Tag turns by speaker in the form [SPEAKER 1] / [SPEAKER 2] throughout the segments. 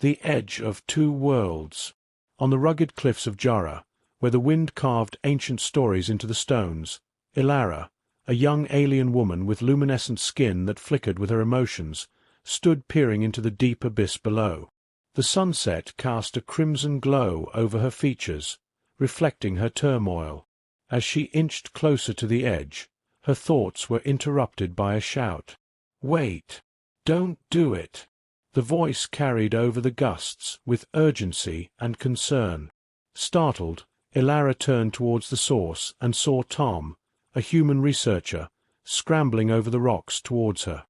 [SPEAKER 1] The edge of two worlds. On the rugged cliffs of Jura, where the wind carved ancient stories into the stones, Ilara, a young alien woman with luminescent skin that flickered with her emotions, stood peering into the deep abyss below. The sunset cast a crimson glow over her features, reflecting her turmoil. As she inched closer to the edge, her thoughts were interrupted by a shout. "Wait! Don't do it!" The voice carried over the gusts with urgency and concern. Startled, Ilara turned towards the source and saw Tom, a human researcher, scrambling over the rocks towards her.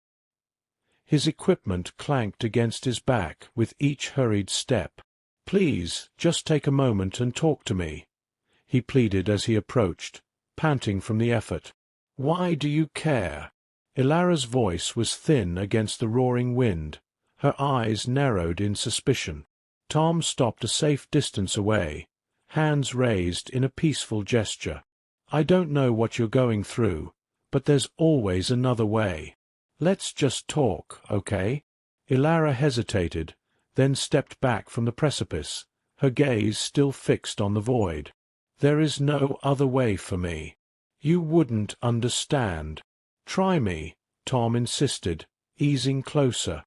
[SPEAKER 1] His equipment clanked against his back with each hurried step. "Please, just take a moment and talk to me," he pleaded as he approached, panting from the effort. "Why do you care?" Ilara's voice was thin against the roaring wind. Her eyes narrowed in suspicion. Tom stopped a safe distance away, hands raised in a peaceful gesture. "I don't know what you're going through, but there's always another way. Let's just talk, okay?" Ilara hesitated, then stepped back from the precipice, her gaze still fixed on the void. "There is no other way for me. You wouldn't understand." "Try me," Tom insisted, easing closer.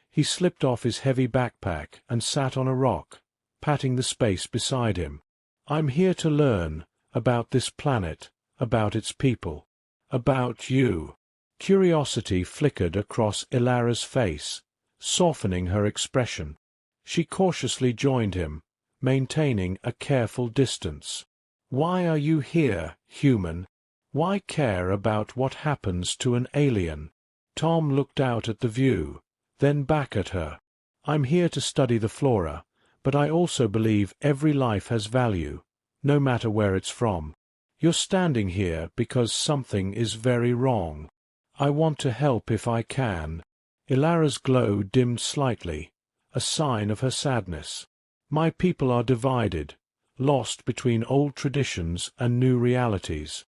[SPEAKER 1] He slipped off his heavy backpack and sat on a rock, patting the space beside him. "I'm here to learn about this planet, about its people, about you." Curiosity flickered across Ilara's face, softening her expression. She cautiously joined him, maintaining a careful distance. "Why are you here, human? Why care about what happens to an alien?" Tom looked out at the view, then back at her. "I'm here to study the flora, but I also believe every life has value, no matter where it's from. You're standing here because something is very wrong. I want to help if I can." Ilara's glow dimmed slightly, a sign of her sadness. "My people are divided, lost between old traditions and new realities.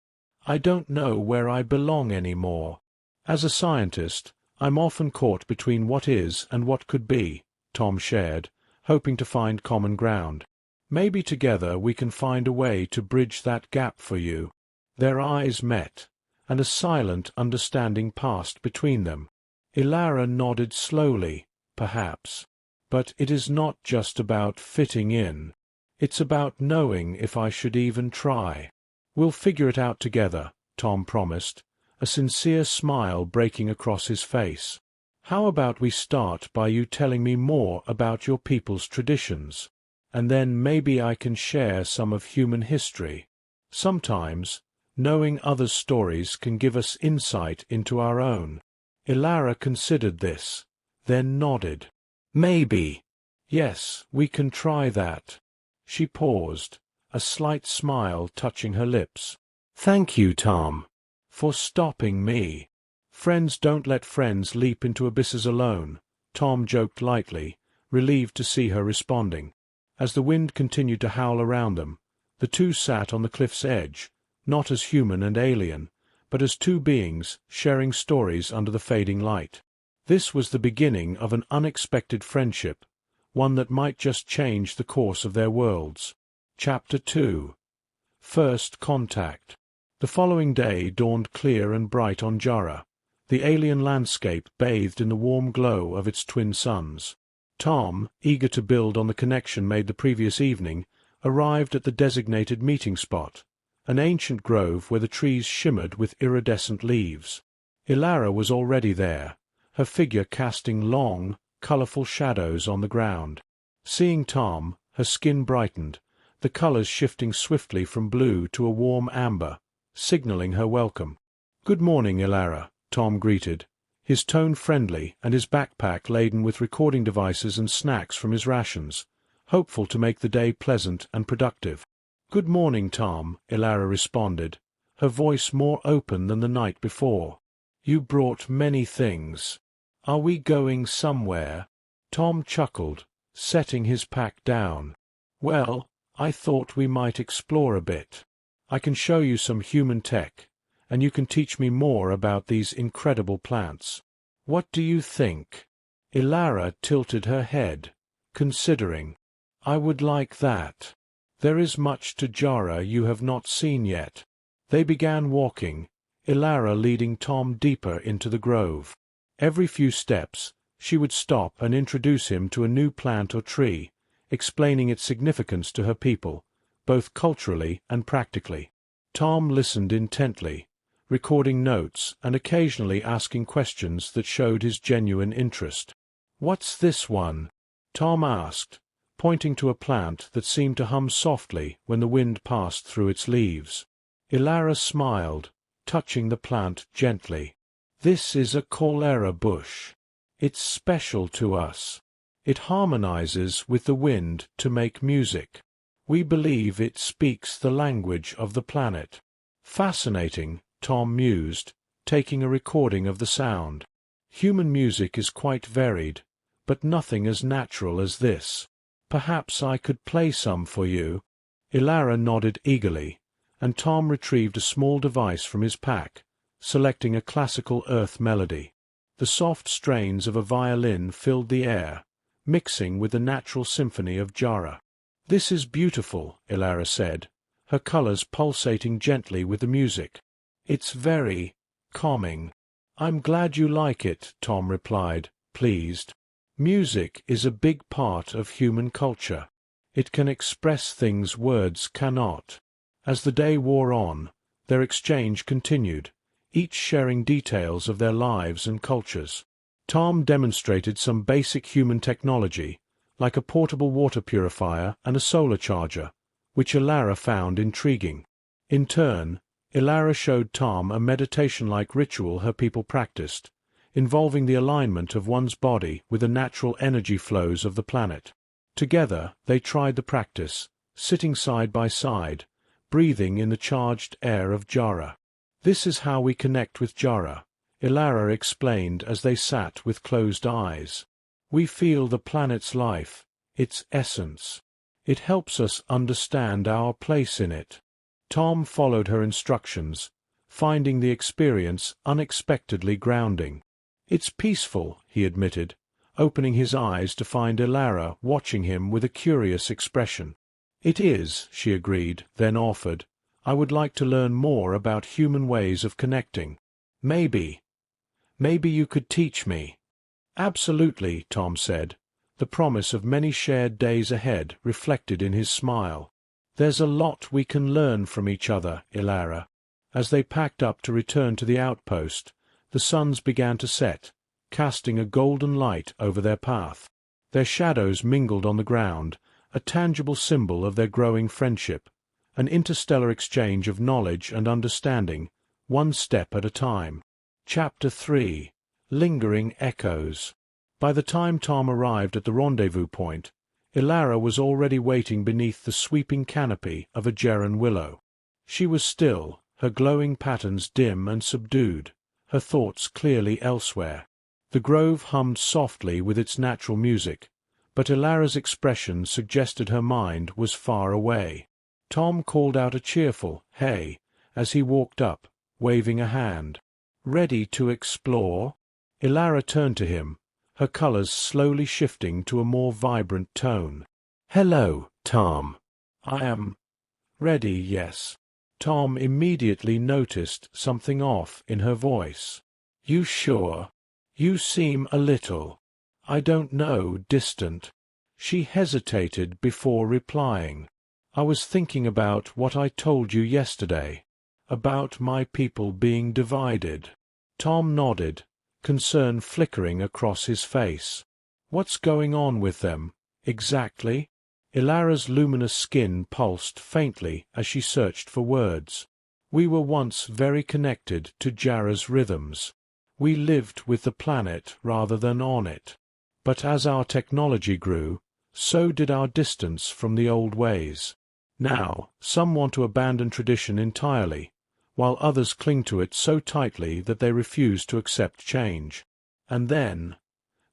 [SPEAKER 1] I don't know where I belong anymore. As a scientist, I'm often caught between what is and what could be," Tom shared, hoping to find common ground. "Maybe together we can find a way to bridge that gap for you." Their eyes met, and a silent understanding passed between them. Ilara nodded slowly, perhaps. "But it is not just about fitting in. It's about knowing if I should even try." "We'll figure it out together," Tom promised, a sincere smile breaking across his face. "How about we start by you telling me more about your people's traditions, and then maybe I can share some of human history. Sometimes, knowing others' stories can give us insight into our own." Ilara considered this, then nodded. "Maybe. Yes, we can try that." She paused, a slight smile touching her lips. "Thank you, Tom, for stopping me." "Friends don't let friends leap into abysses alone," Tom joked lightly, relieved to see her responding. As the wind continued to howl around them, the two sat on the cliff's edge, not as human and alien, but as two beings sharing stories under the fading light. This was the beginning of an unexpected friendship, one that might just change the course of their worlds. Chapter 2. First Contact. The following day dawned clear and bright on Jura, the alien landscape bathed in the warm glow of its twin suns. Tom, eager to build on the connection made the previous evening, arrived at the designated meeting spot, an ancient grove where the trees shimmered with iridescent leaves. Ilara was already there, her figure casting long, colorful shadows on the ground. Seeing Tom, her skin brightened, the colors shifting swiftly from blue to a warm amber, signaling her welcome. "Good morning, Ilara," Tom greeted, his tone friendly and his backpack laden with recording devices and snacks from his rations, hopeful to make the day pleasant and productive. "Good morning, Tom," Ilara responded, her voice more open than the night before. "You brought many things. Are we going somewhere?" Tom chuckled, setting his pack down. "Well, I thought we might explore a bit. I can show you some human tech, and you can teach me more about these incredible plants. What do you think?" Ilara tilted her head, considering. I would like that. There is much to Jara you have not seen yet. They began walking, Ilara leading Tom deeper into the grove. Every few steps, she would stop and introduce him to a new plant or tree, explaining its significance to her people, both culturally and practically. Tom listened intently, recording notes and occasionally asking questions that showed his genuine interest. "What's this one?" Tom asked, pointing to a plant that seemed to hum softly when the wind passed through its leaves. Ilara smiled, touching the plant gently. "This is a cholera bush. It's special to us. It harmonizes with the wind to make music. We believe it speaks the language of the planet." "Fascinating," Tom mused, taking a recording of the sound. "Human music is quite varied, but nothing as natural as this. Perhaps I could play some for you." Ilara nodded eagerly, and Tom retrieved a small device from his pack, selecting a classical earth melody. The soft strains of a violin filled the air, mixing with the natural symphony of Jara. "This is beautiful," Ilara said, her colors pulsating gently with the music. "It's very calming." "I'm glad you like it," Tom replied, pleased. "Music is a big part of human culture. It can express things words cannot." As the day wore on, their exchange continued, each sharing details of their lives and cultures. Tom demonstrated some basic human technology, like a portable water purifier and a solar charger, which Ilara found intriguing. In turn, Ilara showed Tom a meditation-like ritual her people practiced, involving the alignment of one's body with the natural energy flows of the planet. Together they tried the practice, sitting side by side, breathing in the charged air of Jara. "This is how we connect with Jara," Ilara explained as they sat with closed eyes. "We feel the planet's life, its essence. It helps us understand our place in it." Tom followed her instructions, finding the experience unexpectedly grounding. "It's peaceful," he admitted, opening his eyes to find Ilara watching him with a curious expression. "It is," she agreed, then offered, "I would like to learn more about human ways of connecting. Maybe you could teach me." "Absolutely," Tom said, the promise of many shared days ahead reflected in his smile. "There's a lot we can learn from each other, Ilara." As they packed up to return to the outpost, the suns began to set, casting a golden light over their path. Their shadows mingled on the ground, a tangible symbol of their growing friendship, an interstellar exchange of knowledge and understanding, one step at a time. Chapter 3. Lingering Echoes. By the time Tom arrived at the rendezvous point, Ilara was already waiting beneath the sweeping canopy of a Geran willow. She was still, her glowing patterns dim and subdued, her thoughts clearly elsewhere. The grove hummed softly with its natural music, but Ilara's expression suggested her mind was far away. Tom called out a cheerful "Hey" as he walked up, waving a hand. "Ready to explore?" Ilara turned to him, her colors slowly shifting to a more vibrant tone. "Hello, Tom. I am ready, yes." Tom immediately noticed something off in her voice. "You sure? You seem a little, I don't know, distant." She hesitated before replying. "I was thinking about what I told you yesterday, about my people being divided." Tom nodded, concern flickering across his face. "What's going on with them, exactly?" Ilara's luminous skin pulsed faintly as she searched for words. "We were once very connected to Jara's rhythms. We lived with the planet rather than on it. But as our technology grew, so did our distance from the old ways. Now, some want to abandon tradition entirely, while others cling to it so tightly that they refuse to accept change. And then,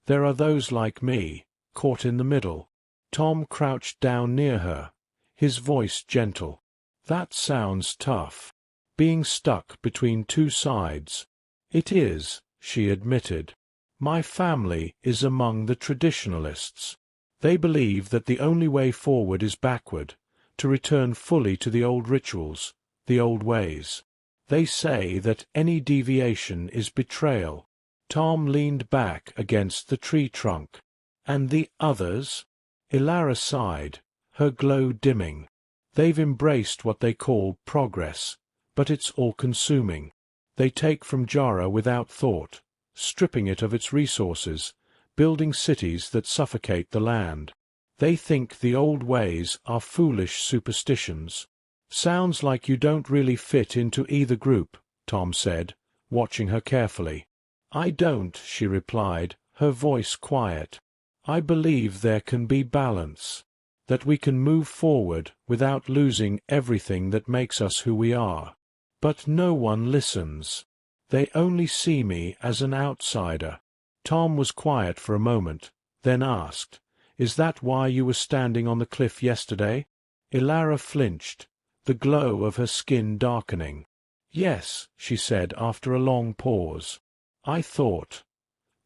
[SPEAKER 1] there are those like me, caught in the middle." Tom crouched down near her, his voice gentle. "That sounds tough. Being stuck between two sides." "It is," she admitted. My family is among the traditionalists. They believe that the only way forward is backward, to return fully to the old rituals, the old ways. They say that any deviation is betrayal. Tom leaned back against the tree trunk. And the others? Ilara sighed, her glow dimming. They've embraced what they call progress, but it's all-consuming. They take from Jara without thought, stripping it of its resources, building cities that suffocate the land. They think the old ways are foolish superstitions. Sounds like you don't really fit into either group, Tom said, watching her carefully. I don't, she replied, her voice quiet. I believe there can be balance, that we can move forward without losing everything that makes us who we are. But no one listens. They only see me as an outsider. Tom was quiet for a moment, then asked, Is that why you were standing on the cliff yesterday? Ilara flinched, the glow of her skin darkening. Yes, she said after a long pause. I thought,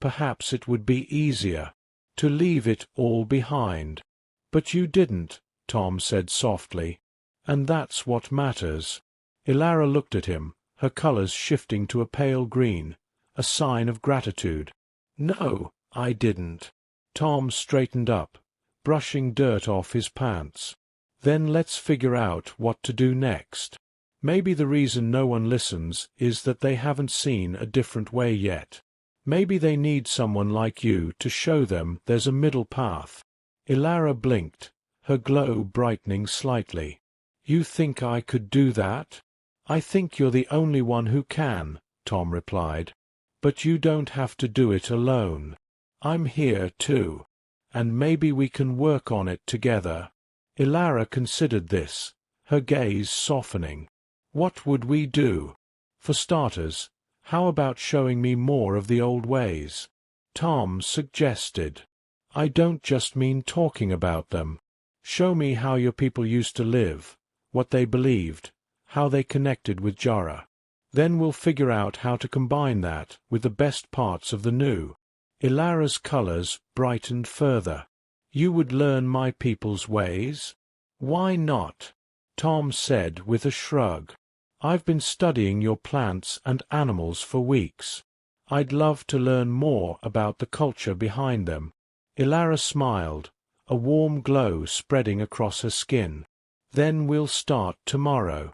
[SPEAKER 1] perhaps it would be easier to leave it all behind. But you didn't, Tom said softly, and that's what matters. Ilara looked at him, her colors shifting to a pale green, a sign of gratitude. No, I didn't. Tom straightened up, brushing dirt off his pants. Then let's figure out what to do next. Maybe the reason no one listens is that they haven't seen a different way yet. Maybe they need someone like you to show them there's a middle path. Ilara blinked, her glow brightening slightly. You think I could do that? I think you're the only one who can, Tom replied. But you don't have to do it alone. I'm here too, and maybe we can work on it together. Ilara considered this, her gaze softening. What would we do? For starters, how about showing me more of the old ways? Tom suggested. I don't just mean talking about them. Show me how your people used to live, what they believed, how they connected with Jara. Then we'll figure out how to combine that with the best parts of the new. Ilara's colors brightened further. You would learn my people's ways? Why not? Tom said with a shrug. I've been studying your plants and animals for weeks. I'd love to learn more about the culture behind them. Ilara smiled, a warm glow spreading across her skin. Then we'll start tomorrow.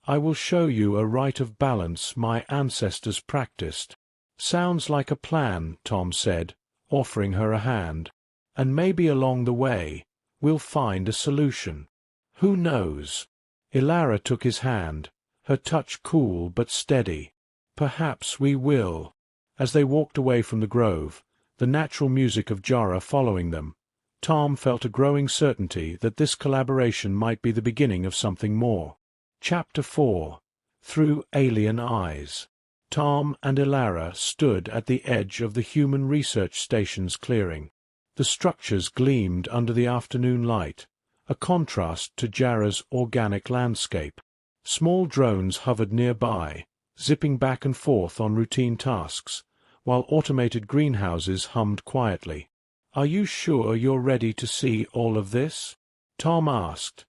[SPEAKER 1] I will show you a rite of balance my ancestors practiced. Sounds like a plan, Tom said, offering her a hand. And maybe along the way, we'll find a solution. Who knows? Ilara took his hand, her touch cool but steady. Perhaps we will. As they walked away from the grove, the natural music of Jara following them, Tom felt a growing certainty that this collaboration might be the beginning of something more. Chapter 4. Through Alien Eyes. Tom and Ilara stood at the edge of the Human Research Station's clearing. The structures gleamed under the afternoon light, a contrast to Jara's organic landscape. Small drones hovered nearby, zipping back and forth on routine tasks, while automated greenhouses hummed quietly. Are you sure you're ready to see all of this? Tom asked,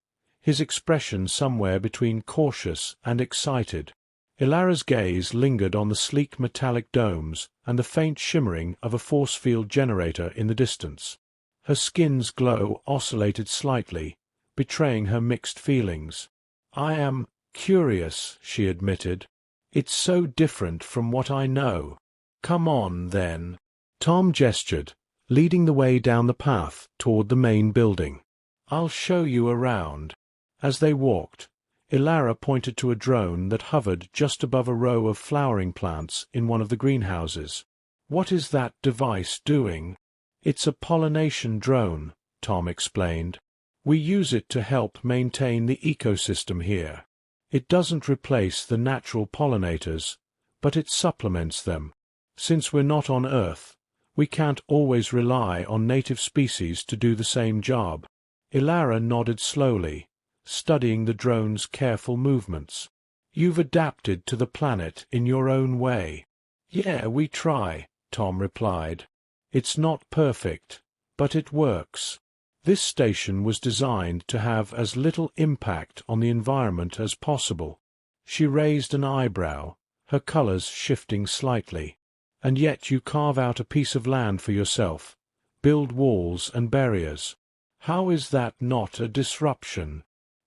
[SPEAKER 1] his expression somewhere between cautious and excited. Ilara's gaze lingered on the sleek metallic domes and the faint shimmering of a force field generator in the distance. Her skin's glow oscillated slightly, betraying her mixed feelings. I am curious, she admitted. It's so different from what I know. Come on, then. Tom gestured, leading the way down the path toward the main building. I'll show you around. As they walked, Ilara pointed to a drone that hovered just above a row of flowering plants in one of the greenhouses. What is that device doing? It's a pollination drone, Tom explained. We use it to help maintain the ecosystem here. It doesn't replace the natural pollinators, but it supplements them. Since we're not on Earth, we can't always rely on native species to do the same job. Ilara nodded slowly, studying the drone's careful movements. You've adapted to the planet in your own way. Yeah, we try, Tom replied. It's not perfect, but it works. This station was designed to have as little impact on the environment as possible. She raised an eyebrow, her colors shifting slightly. And yet you carve out a piece of land for yourself, build walls and barriers. How is that not a disruption?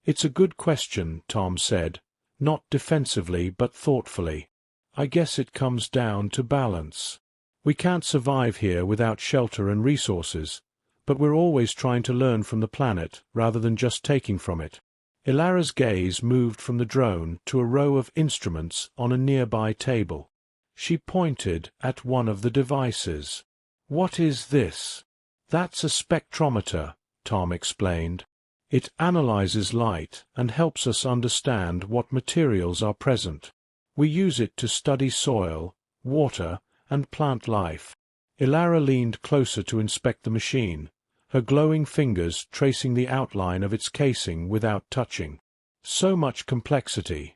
[SPEAKER 1] It's a good question, Tom said, not defensively but thoughtfully. I guess it comes down to balance. We can't survive here without shelter and resources, but we're always trying to learn from the planet rather than just taking from it. Ilara's gaze moved from the drone to a row of instruments on a nearby table. She pointed at one of the devices. What is this? That's a spectrometer, Tom explained. It analyzes light and helps us understand what materials are present. We use it to study soil, water, and plant life. Ilara leaned closer to inspect the machine, her glowing fingers tracing the outline of its casing without touching. So much complexity.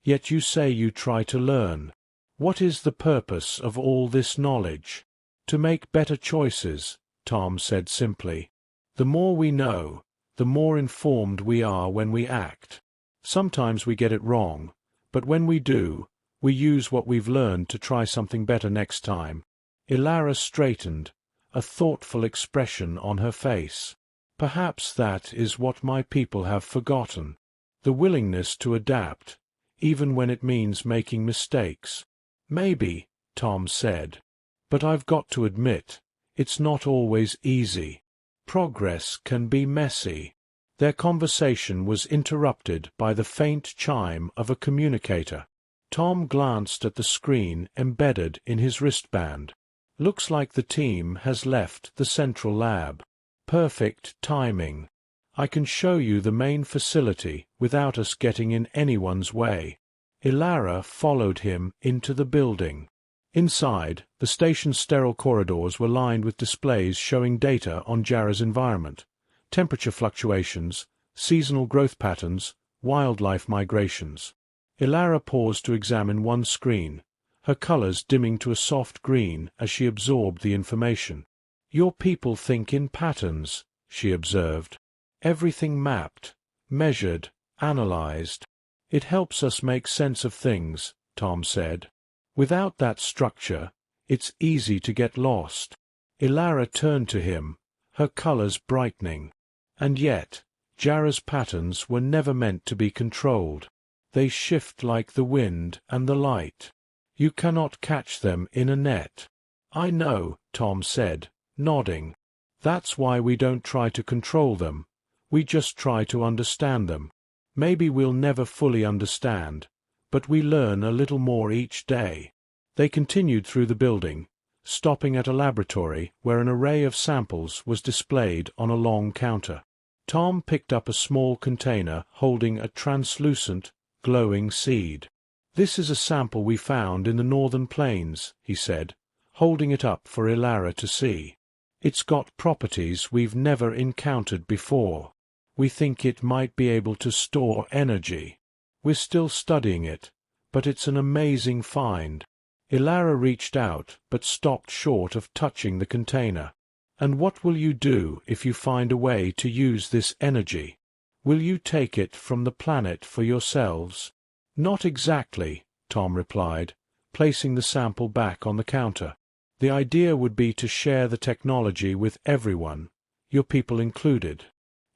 [SPEAKER 1] Yet you say you try to learn. What is the purpose of all this knowledge? To make better choices, Tom said simply. The more we know, the more informed we are when we act. Sometimes we get it wrong, but when we do, we use what we've learned to try something better next time. Ilara straightened, a thoughtful expression on her face. Perhaps that is what my people have forgotten. The willingness to adapt, even when it means making mistakes. Maybe, Tom said. But I've got to admit, it's not always easy. Progress can be messy. Their conversation was interrupted by the faint chime of a communicator. Tom glanced at the screen embedded in his wristband. Looks like the team has left the central lab. Perfect timing. I can show you the main facility without us getting in anyone's way. Ilara followed him into the building. Inside, the station's sterile corridors were lined with displays showing data on Jarrah's environment, temperature fluctuations, seasonal growth patterns, wildlife migrations. Ilara paused to examine one screen, her colors dimming to a soft green as she absorbed the information. Your people think in patterns, she observed. Everything mapped, measured, analyzed. It helps us make sense of things, Tom said. Without that structure, it's easy to get lost. Ilara turned to him, her colors brightening. And yet, Jarrah's patterns were never meant to be controlled. They shift like the wind and the light. You cannot catch them in a net. I know, Tom said, nodding. That's why we don't try to control them. We just try to understand them. Maybe we'll never fully understand, but we learn a little more each day. They continued through the building, stopping at a laboratory where an array of samples was displayed on a long counter. Tom picked up a small container holding a translucent, glowing seed. This is a sample we found in the northern plains, he said, holding it up for Ilara to see. It's got properties we've never encountered before. We think it might be able to store energy. We're still studying it, but it's an amazing find. Ilara reached out but stopped short of touching the container. And what will you do if you find a way to use this energy? Will you take it from the planet for yourselves? Not exactly, Tom replied, placing the sample back on the counter. The idea would be to share the technology with everyone, your people included.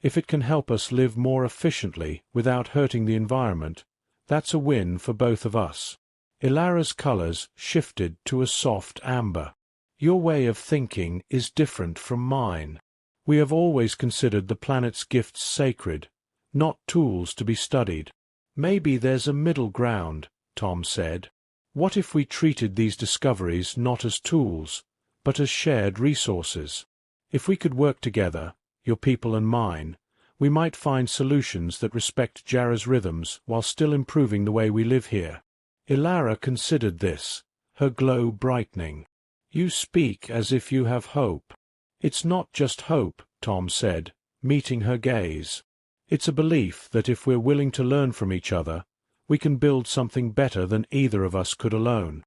[SPEAKER 1] If it can help us live more efficiently without hurting the environment, that's a win for both of us. Ilara's colors shifted to a soft amber. Your way of thinking is different from mine. We have always considered the planet's gifts sacred, not tools to be studied. Maybe there's a middle ground, Tom said. What if we treated these discoveries not as tools, but as shared resources? If we could work together, your people and mine, we might find solutions that respect Jarrah's rhythms while still improving the way we live here. Ilara considered this, her glow brightening. You speak as if you have hope. It's not just hope, Tom said, meeting her gaze. It's a belief that if we're willing to learn from each other, we can build something better than either of us could alone.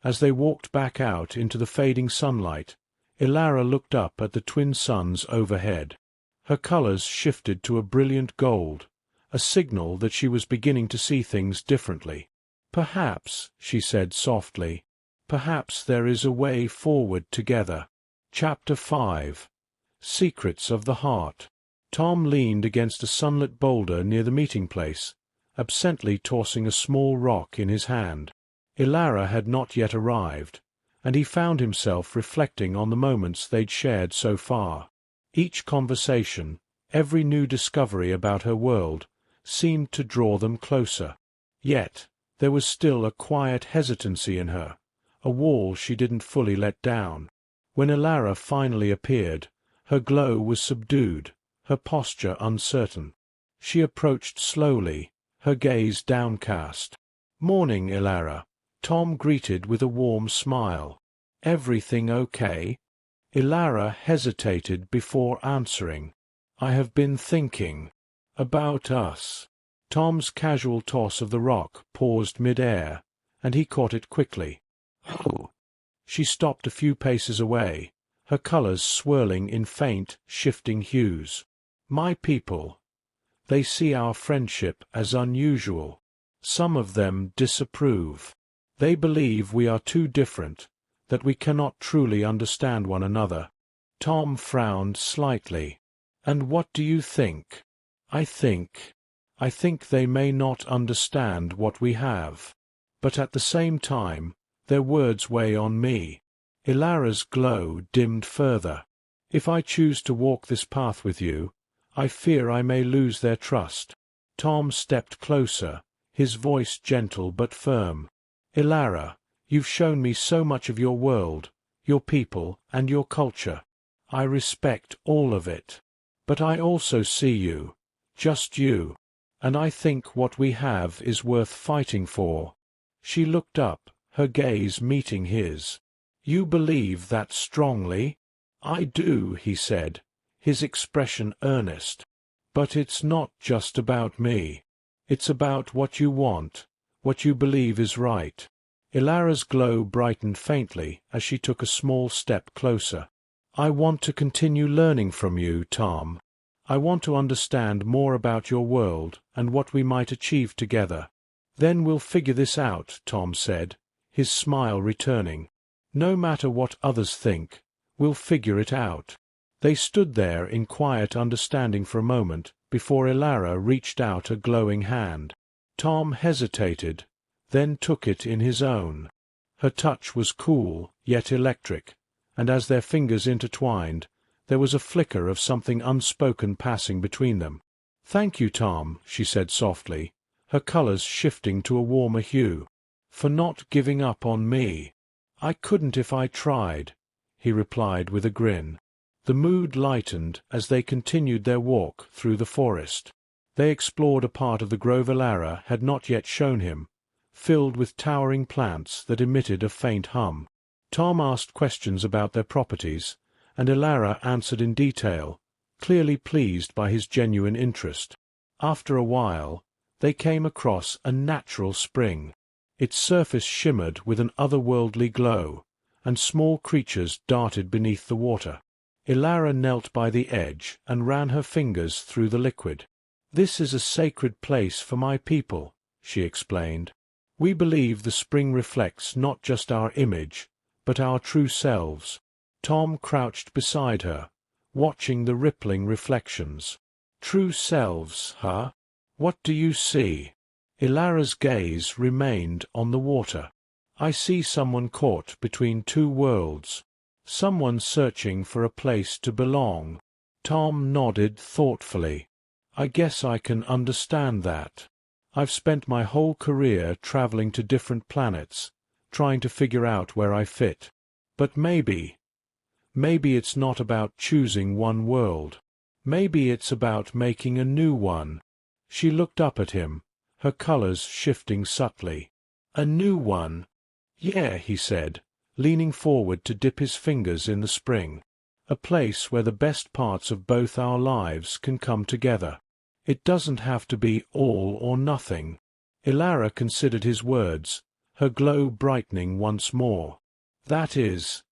[SPEAKER 1] As they walked back out into the fading sunlight, Ilara looked up at the twin suns overhead. Her colors shifted to a brilliant gold, a signal that she was beginning to see things differently. "Perhaps," she said softly, "perhaps there is a way forward together." Chapter 5. Secrets of the Heart. Tom leaned against a sunlit boulder near the meeting place, absently tossing a small rock in his hand. Ilara had not yet arrived, and he found himself reflecting on the moments they'd shared so far. Each conversation, every new discovery about her world, seemed to draw them closer. Yet, there was still a quiet hesitancy in her, a wall she didn't fully let down. When Ilara finally appeared, her glow was subdued, her posture uncertain. She approached slowly, her gaze downcast. "Morning, Ilara," Tom greeted with a warm smile. "Everything okay?" Ilara hesitated before answering. "I have been thinking about us." Tom's casual toss of the rock paused mid-air, and he caught it quickly. "Oh!" She stopped a few paces away, her colors swirling in faint, shifting hues. "My people. They see our friendship as unusual. Some of them disapprove. They believe we are too different, that we cannot truly understand one another." Tom frowned slightly. "And what do you think?" I think they may not understand what we have. But at the same time, their words weigh on me." Ilara's glow dimmed further. "If I choose to walk this path with you, I fear I may lose their trust." Tom stepped closer, his voice gentle but firm. "Ilara, you've shown me so much of your world, your people, and your culture. I respect all of it. But I also see you, just you, and I think what we have is worth fighting for." She looked up, her gaze meeting his. "You believe that strongly?" "I do," he said, his expression earnest. "But it's not just about me. It's about what you want, what you believe is right." Ilara's glow brightened faintly as she took a small step closer. "I want to continue learning from you, Tom. I want to understand more about your world and what we might achieve together." "Then we'll figure this out," Tom said, his smile returning. "No matter what others think, we'll figure it out." They stood there in quiet understanding for a moment before Ilara reached out a glowing hand. Tom hesitated, then took it in his own. Her touch was cool, yet electric, and as their fingers intertwined, there was a flicker of something unspoken passing between them. "Thank you, Tom," she said softly, her colors shifting to a warmer hue, "for not giving up on me." "I couldn't if I tried," he replied with a grin. The mood lightened as they continued their walk through the forest. They explored a part of the grove Ilara had not yet shown him, filled with towering plants that emitted a faint hum. Tom asked questions about their properties, and Ilara answered in detail, clearly pleased by his genuine interest. After a while, they came across a natural spring. Its surface shimmered with an otherworldly glow, and small creatures darted beneath the water. Ilara knelt by the edge and ran her fingers through the liquid. "This is a sacred place for my people," she explained. "We believe the spring reflects not just our image, but our true selves." Tom crouched beside her, watching the rippling reflections. "True selves, huh? What do you see?" Ilara's gaze remained on the water. "I see someone caught between two worlds. Someone searching for a place to belong." Tom nodded thoughtfully. "I guess I can understand that. I've spent my whole career traveling to different planets, trying to figure out where I fit. But maybe it's not about choosing one world. Maybe it's about making a new one." She looked up at him, her colors shifting subtly. "A new one?" "Yeah," he said, leaning forward to dip his fingers in the spring. "A place where the best parts of both our lives can come together. It doesn't have to be all or nothing." Ilara considered his words, her glow brightening once more. "That is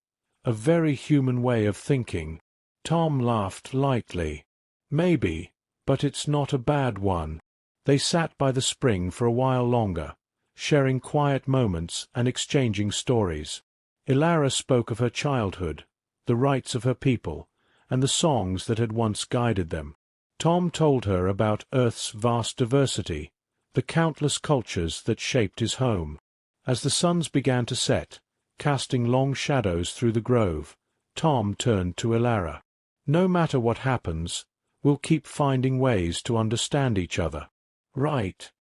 [SPEAKER 1] a very human way of thinking." Tom laughed lightly. "Maybe, but it's not a bad one." They sat by the spring for a while longer, sharing quiet moments and exchanging stories. Ilara spoke of her childhood, the rights of her people, and the songs that had once guided them. Tom told her about Earth's vast diversity, the countless cultures that shaped his home. As the suns began to set, casting long shadows through the grove, Tom turned to Ilara. "No matter what happens, we'll keep finding ways to understand each other." "Right."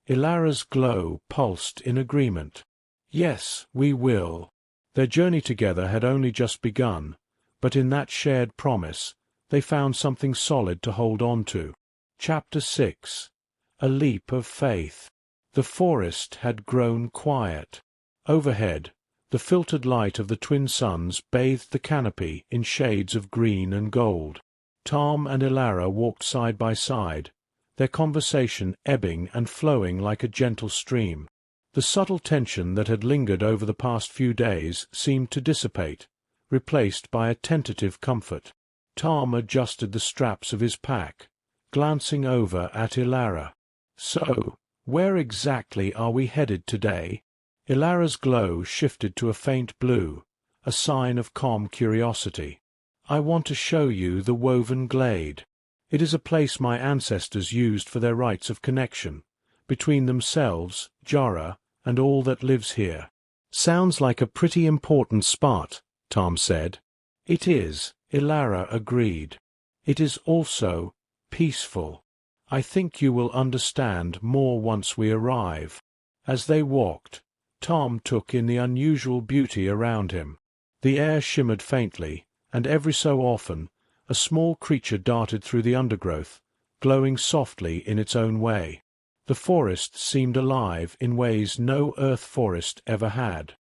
[SPEAKER 1] Ilara's glow pulsed in agreement. "Yes, we will." Their journey together had only just begun, but in that shared promise, they found something solid to hold on to. Chapter 6. A Leap of Faith. The forest had grown quiet. Overhead, the filtered light of the twin suns bathed the canopy in shades of green and gold. Tom and Ilara walked side by side, their conversation ebbing and flowing like a gentle stream. The subtle tension that had lingered over the past few days seemed to dissipate, replaced by a tentative comfort. Tom adjusted the straps of his pack, glancing over at Ilara. "So, where exactly are we headed today?" Ilara's glow shifted to a faint blue, a sign of calm curiosity. "I want to show you the Woven Glade. It is a place my ancestors used for their rites of connection, between themselves, Jara, and all that lives here." "Sounds like a pretty important spot," Tom said. "It is," Ilara agreed. "It is also peaceful. I think you will understand more once we arrive." As they walked, Tom took in the unusual beauty around him. The air shimmered faintly, and every so often a small creature darted through the undergrowth, glowing softly in its own way. The forest seemed alive in ways no earth forest ever had.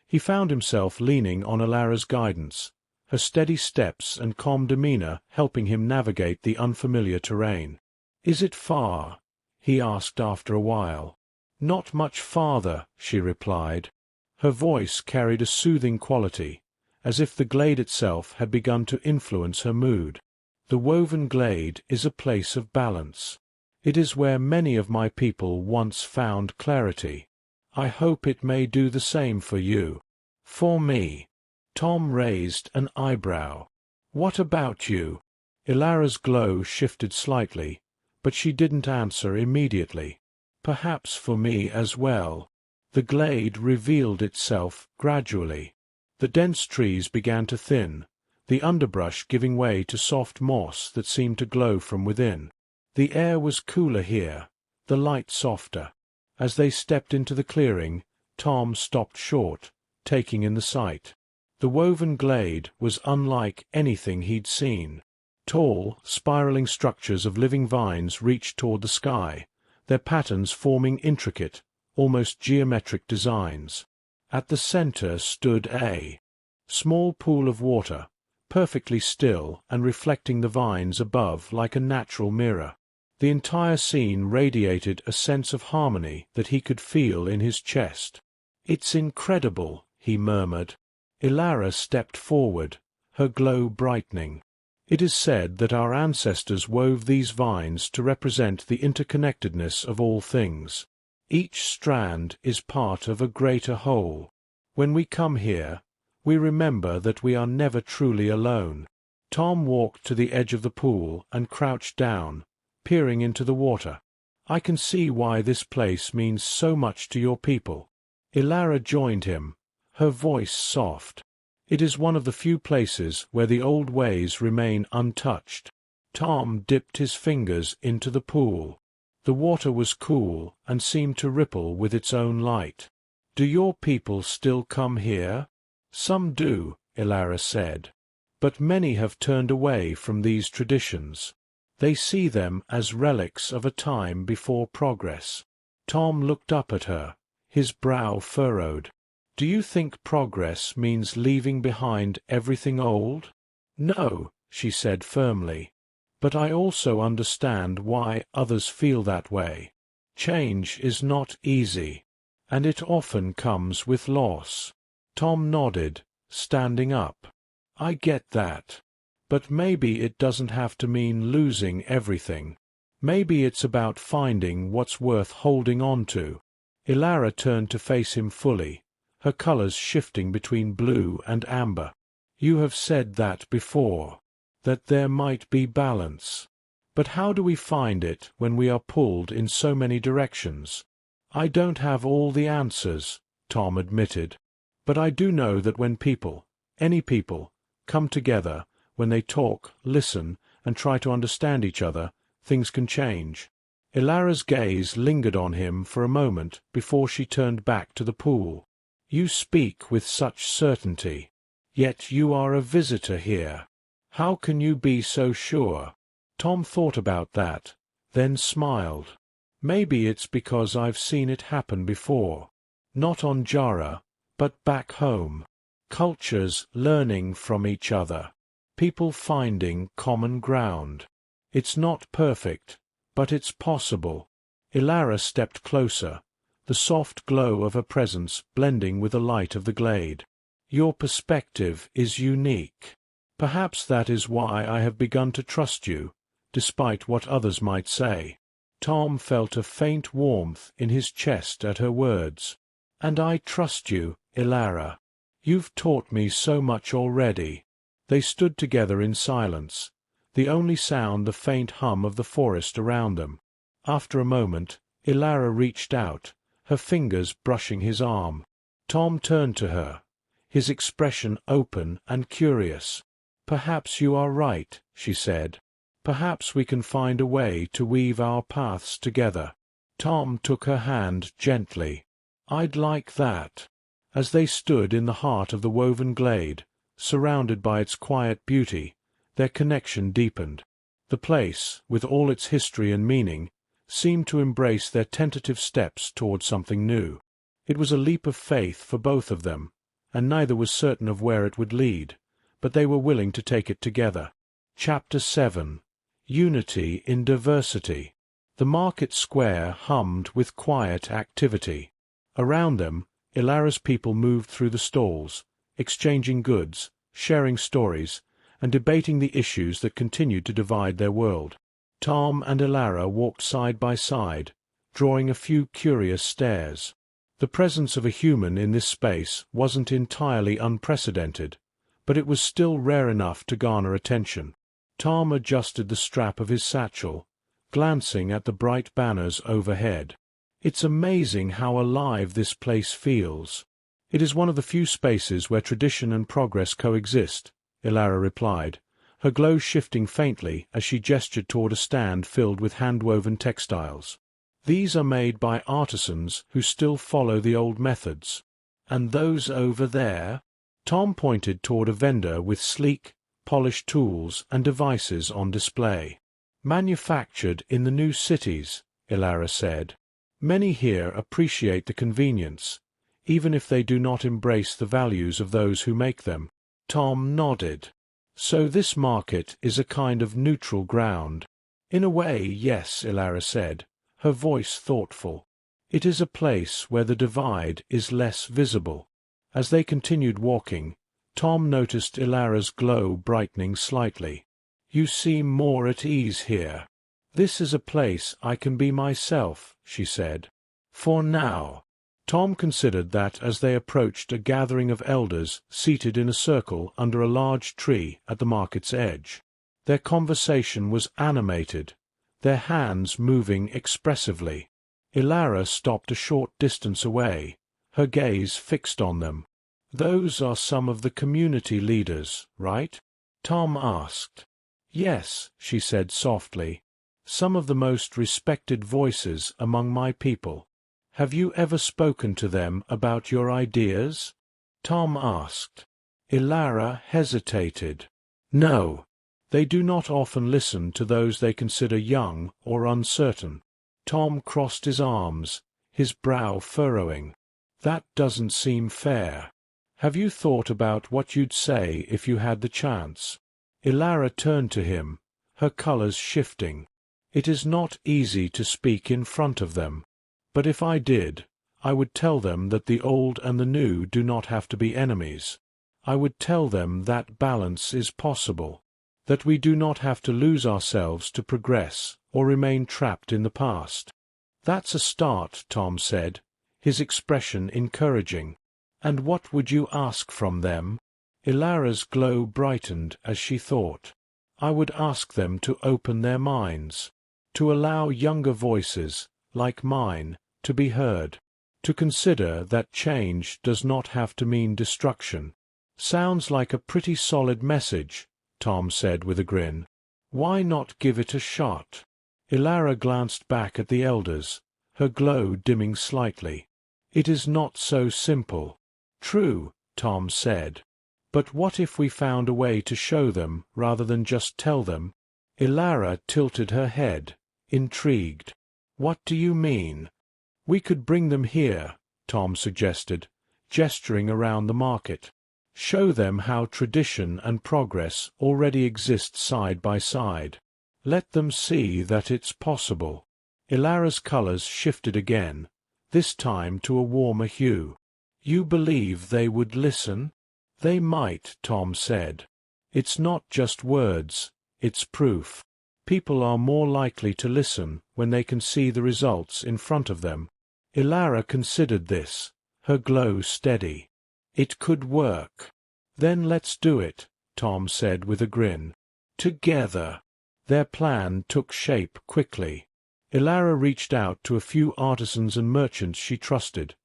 [SPEAKER 1] He found himself leaning on Ilara's guidance, her steady steps and calm demeanor helping him navigate the unfamiliar terrain. "Is it far?" he asked after a while. "Not much farther," she replied. Her voice carried a soothing quality, as if the glade itself had begun to influence her mood. "The Woven Glade is a place of balance. It is where many of my people once found clarity. I hope it may do the same for you." "For me?" Tom raised an eyebrow. "What about you?" Ilara's glow shifted slightly, but she didn't answer immediately. "Perhaps for me as well." The glade revealed itself gradually. The dense trees began to thin, the underbrush giving way to soft moss that seemed to glow from within. The air was cooler here, the light softer. As they stepped into the clearing, Tom stopped short, taking in the sight. The Woven Glade was unlike anything he'd seen. Tall, spiraling structures of living vines reached toward the sky, their patterns forming intricate, almost geometric designs. At the center stood a small pool of water, perfectly still and reflecting the vines above like a natural mirror. The entire scene radiated a sense of harmony that he could feel in his chest. "It's incredible," he murmured. Ilara stepped forward, her glow brightening. "It is said that our ancestors wove these vines to represent the interconnectedness of all things. Each strand is part of a greater whole. When we come here, we remember that we are never truly alone." Tom walked to the edge of the pool and crouched down, peering into the water. "I can see why this place means so much to your people." Ilara joined him, her voice soft. "It is one of the few places where the old ways remain untouched." Tom dipped his fingers into the pool. The water was cool and seemed to ripple with its own light. "Do your people still come here?" "Some do," Ilara said. "But many have turned away from these traditions. They see them as relics of a time before progress." Tom looked up at her, his brow furrowed. "Do you think progress means leaving behind everything old?" "No," she said firmly. "But I also understand why others feel that way. Change is not easy." And it often comes with loss. Tom nodded, standing up. I get that. But maybe it doesn't have to mean losing everything. Maybe it's about finding what's worth holding on to. Ilara turned to face him fully, her colors shifting between blue and amber. You have said that before. That there might be balance. But how do we find it when we are pulled in so many directions? I don't have all the answers, Tom admitted. But I do know that when people, any people, come together, when they talk, listen, and try to understand each other, things can change. Ilara's gaze lingered on him for a moment before she turned back to the pool. You speak with such certainty. Yet you are a visitor here. How can you be so sure? Tom thought about that, then smiled. Maybe it's because I've seen it happen before. Not on Jara, but back home. Cultures learning from each other. People finding common ground. It's not perfect, but it's possible. Ilara stepped closer, the soft glow of her presence blending with the light of the glade. Your perspective is unique. Perhaps that is why I have begun to trust you, despite what others might say. Tom felt a faint warmth in his chest at her words. And I trust you, Ilara. You've taught me so much already. They stood together in silence, the only sound the faint hum of the forest around them. After a moment, Ilara reached out, her fingers brushing his arm. Tom turned to her, his expression open and curious. Perhaps you are right, she said. Perhaps we can find a way to weave our paths together. Tom took her hand gently. I'd like that. As they stood in the heart of the woven glade, surrounded by its quiet beauty, their connection deepened. The place, with all its history and meaning, seemed to embrace their tentative steps toward something new. It was a leap of faith for both of them, and neither was certain of where it would lead, but they were willing to take it together. Chapter 7. Unity in Diversity. The market square hummed with quiet activity. Around them, Ilara's people moved through the stalls, exchanging goods, sharing stories, and debating the issues that continued to divide their world. Tom and Ilara walked side by side, drawing a few curious stares. The presence of a human in this space wasn't entirely unprecedented, but it was still rare enough to garner attention. Tom adjusted the strap of his satchel, glancing at the bright banners overhead. It's amazing how alive this place feels. It is one of the few spaces where tradition and progress coexist, Ilara replied, her glow shifting faintly as she gestured toward a stand filled with hand-woven textiles. These are made by artisans who still follow the old methods. And those over there? Tom pointed toward a vendor with sleek, polished tools and devices on display. Manufactured in the new cities, Ilara said. Many here appreciate the convenience, even if they do not embrace the values of those who make them. Tom nodded. So this market is a kind of neutral ground. In a way, yes, Ilara said, her voice thoughtful. It is a place where the divide is less visible. As they continued walking, Tom noticed Ilara's glow brightening slightly. You seem more at ease here. This is a place I can be myself, she said. For now. Tom considered that as they approached a gathering of elders seated in a circle under a large tree at the market's edge. Their conversation was animated, their hands moving expressively. Ilara stopped a short distance away, her gaze fixed on them. Those are some of the community leaders, right? Tom asked. Yes, she said softly. Some of the most respected voices among my people. Have you ever spoken to them about your ideas? Tom asked. Ilara hesitated. No. They do not often listen to those they consider young or uncertain. Tom crossed his arms, his brow furrowing. That doesn't seem fair. Have you thought about what you'd say if you had the chance? Ilara turned to him, her colors shifting. It is not easy to speak in front of them. But if I did, I would tell them that the old and the new do not have to be enemies. I would tell them that balance is possible, that we do not have to lose ourselves to progress or remain trapped in the past. That's a start, Tom said, his expression encouraging. And what would you ask from them? Ilara's glow brightened as she thought. I would ask them to open their minds, to allow younger voices, like mine, to be heard, to consider that change does not have to mean destruction. Sounds like a pretty solid message, Tom said with a grin. Why not give it a shot? Ilara glanced back at the elders, her glow dimming slightly. It is not so simple. True, Tom said. But what if we found a way to show them rather than just tell them? Ilara tilted her head, intrigued. What do you mean? We could bring them here, Tom suggested, gesturing around the market. Show them how tradition and progress already exist side by side. Let them see that it's possible. Ilara's colors shifted again, this time to a warmer hue. You believe they would listen? They might, Tom said. It's not just words, it's proof. People are more likely to listen when they can see the results in front of them. Ilara considered this, her glow steady. It could work. Then let's do it, Tom said with a grin. Together. Their plan took shape quickly. Ilara reached out to a few artisans and merchants she trusted,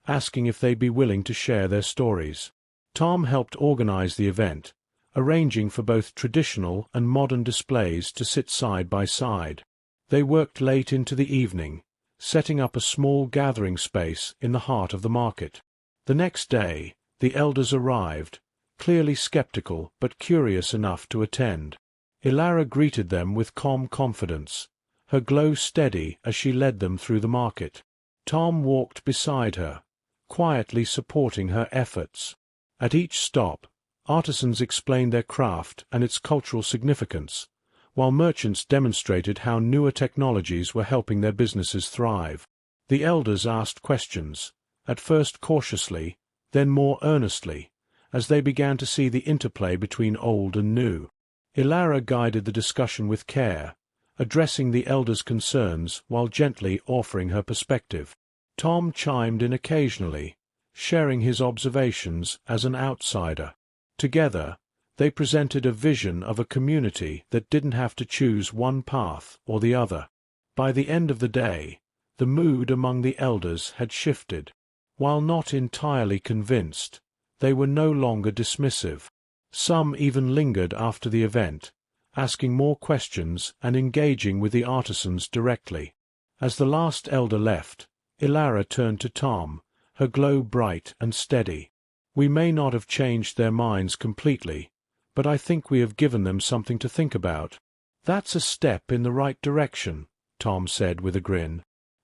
[SPEAKER 1] asking if they'd be willing to share their stories. Tom helped organize the event, arranging for both traditional and modern displays to sit side by side. They worked late into the evening, setting up a small gathering space in the heart of the market. The next day, the elders arrived, clearly skeptical but curious enough to attend. Ilara greeted them with calm confidence, her glow steady as she led them through the market. Tom walked beside her, quietly supporting her efforts. At each stop, artisans explained their craft and its cultural significance, while merchants demonstrated how newer technologies were helping their businesses thrive. The elders asked questions, at first cautiously, then more earnestly, as they began to see the interplay between old and new. Ilara guided the discussion with care, addressing the elders' concerns while gently offering her perspective. Tom chimed in occasionally, sharing his observations as an outsider. Together, they presented a vision of a community that didn't have to choose one path or the other. By the end of the day, the mood among the elders had shifted. While not entirely convinced, they were no longer dismissive. Some even lingered after the event, asking more questions and engaging with the artisans directly. As the last elder left, Ilara turned to Tom, her glow bright and steady. We may not have changed their minds completely, but I think we have given them something to think about. That's a step in the right direction, Tom said with a grin.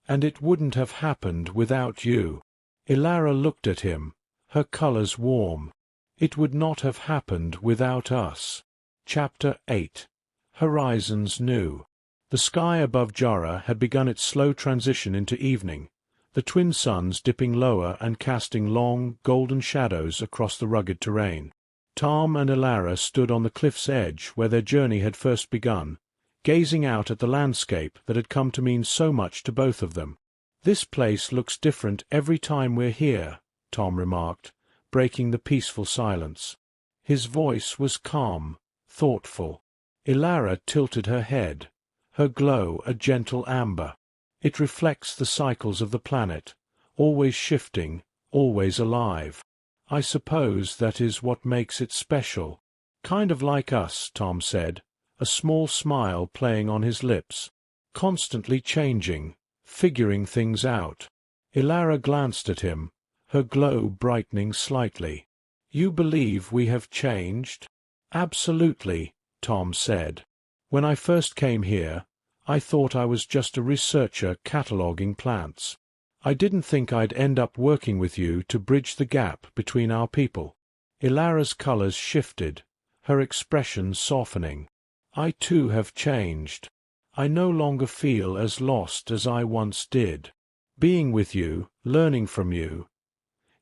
[SPEAKER 1] And it wouldn't have happened without you. Ilara looked at him, her colors warm. It would not have happened without us. Chapter 8. Horizons New. The sky above Jara had begun its slow transition into evening, the twin suns dipping lower and casting long, golden shadows across the rugged terrain. Tom and Ilara stood on the cliff's edge where their journey had first begun, gazing out at the landscape that had come to mean so much to both of them. This place looks different every time we're here, Tom remarked, breaking the peaceful silence. His voice was calm, thoughtful. Ilara tilted her head, her glow a gentle amber. It reflects the cycles of the planet, always shifting, always alive. I suppose that is what makes it special. Kind of like us, Tom said, a small smile playing on his lips. Constantly changing, figuring things out. Ilara glanced at him, her glow brightening slightly. You believe we have changed? Absolutely, Tom said. When I first came here, I thought I was just a researcher cataloguing plants. I didn't think I'd end up working with you to bridge the gap between our people. Ilara's colors shifted, her expression softening. I too have changed. I no longer feel as lost as I once did. Being with you, learning from you,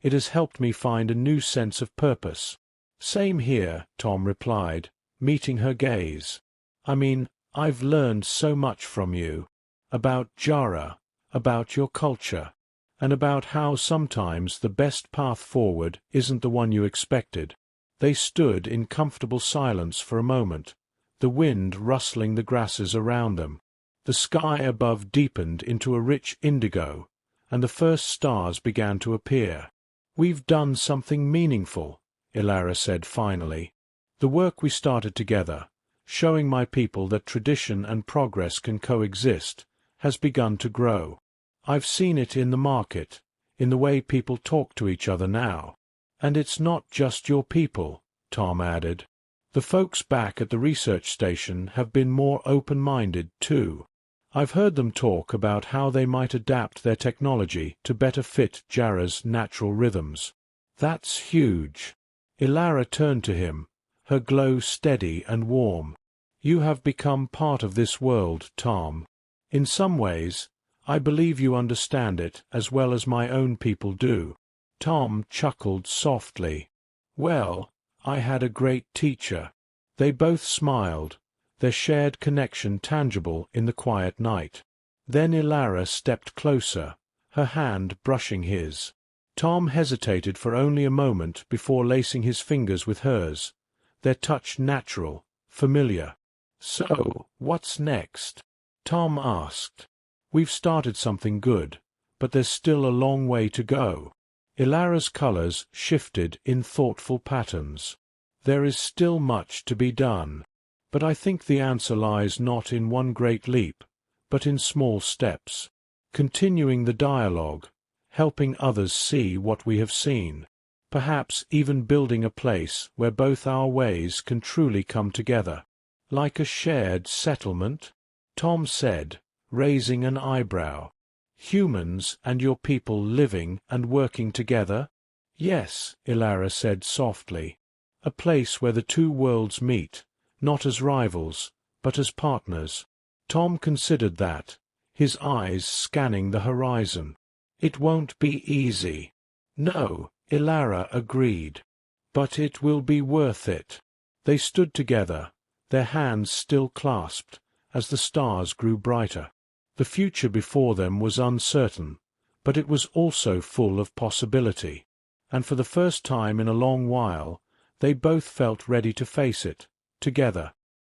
[SPEAKER 1] it has helped me find a new sense of purpose. Same here, Tom replied, meeting her gaze. I mean, I've learned so much from you. About Jara, about your culture, and about how sometimes the best path forward isn't the one you expected. They stood in comfortable silence for a moment, the wind rustling the grasses around them. The sky above deepened into a rich indigo, and the first stars began to appear. "We've done something meaningful," Ilara said finally. "The work we started together, showing my people that tradition and progress can coexist, has begun to grow. I've seen it in the market, in the way people talk to each other now. And it's not just your people," Tom added. "The folks back at the research station have been more open-minded, too. I've heard them talk about how they might adapt their technology to better fit Jara's natural rhythms. That's huge." Ilara turned to him, her glow steady and warm. "You have become part of this world, Tom. In some ways, I believe you understand it as well as my own people do." Tom chuckled softly. "Well, I had a great teacher." They both smiled, their shared connection tangible in the quiet night. Then Ilara stepped closer, her hand brushing his. Tom hesitated for only a moment before lacing his fingers with hers, their touch natural, familiar. "So, what's next?" Tom asked. "We've started something good, but there's still a long way to go." Ilara's colors shifted in thoughtful patterns. "There is still much to be done. But I think the answer lies not in one great leap, but in small steps. Continuing the dialogue, helping others see what we have seen. Perhaps even building a place where both our ways can truly come together. Like a shared settlement?" Tom said, raising an eyebrow. "Humans and your people living and working together?" "Yes," Ilara said softly. "A place where the two worlds meet, not as rivals, but as partners." Tom considered that, his eyes scanning the horizon. "It won't be easy." "No," Ilara agreed. "But it will be worth it." They stood together, their hands still clasped, as the stars grew brighter. The future before them was uncertain, but it was also full of possibility, and for the first time in a long while, they both felt ready to face it, together.